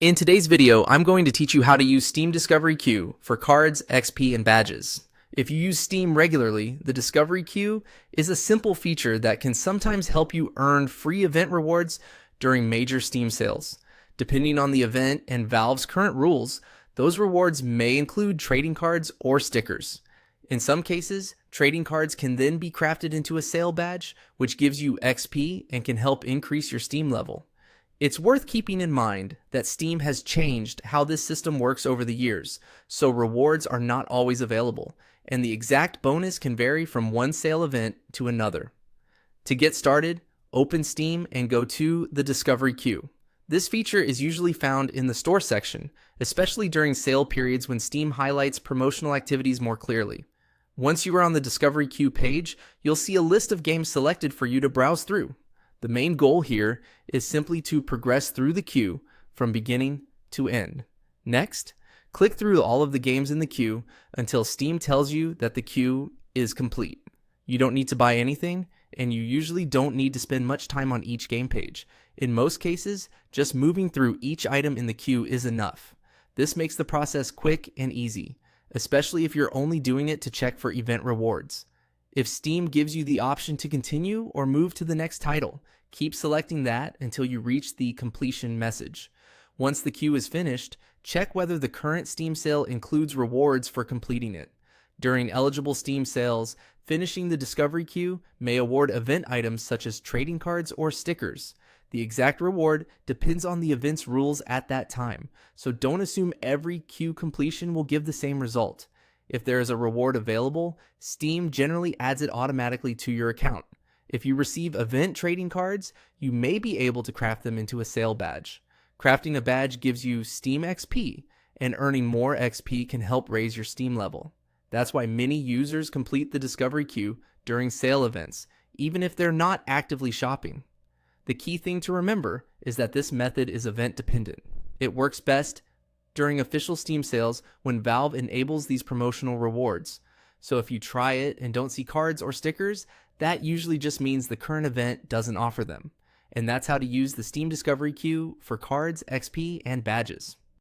In today's video, I'm going to teach you how to use Steam Discovery Queue for cards, XP, and badges. If you use Steam regularly, the Discovery Queue is a simple feature that can sometimes help you earn free event rewards during major Steam sales. Depending on the event and Valve's current rules, those rewards may include trading cards or stickers. In some cases, trading cards can then be crafted into a sale badge, which gives you XP and can help increase your Steam level. It's worth keeping in mind that Steam has changed how this system works over the years, so rewards are not always available, and the exact bonus can vary from one sale event to another. To get started, open Steam and go to the Discovery Queue. This feature is usually found in the store section, especially during sale periods when Steam highlights promotional activities more clearly. Once you are on the Discovery Queue page, you'll see a list of games selected for you to browse through. The main goal here is simply to progress through the queue from beginning to end. Next, click through all of the games in the queue until Steam tells you that the queue is complete. You don't need to buy anything, and you usually don't need to spend much time on each game page. In most cases, just moving through each item in the queue is enough. This makes the process quick and easy, especially if you're only doing it to check for event rewards. If Steam gives you the option to continue or move to the next title, keep selecting that until you reach the completion message. Once the queue is finished, check whether the current Steam sale includes rewards for completing it. During eligible Steam sales, finishing the Discovery Queue may award event items such as trading cards or stickers. The exact reward depends on the event's rules at that time, so don't assume every queue completion will give the same result. If there is a reward available, Steam generally adds it automatically to your account. If you receive event trading cards, you may be able to craft them into a sale badge. Crafting a badge gives you Steam XP, and earning more XP can help raise your Steam level. That's why many users complete the Discovery Queue during sale events, even if they're not actively shopping. The key thing to remember is that this method is event dependent. It works best during official Steam sales when Valve enables these promotional rewards. So if you try it and don't see cards or stickers, that usually just means the current event doesn't offer them. And that's how to use the Steam Discovery Queue for cards, XP, and badges.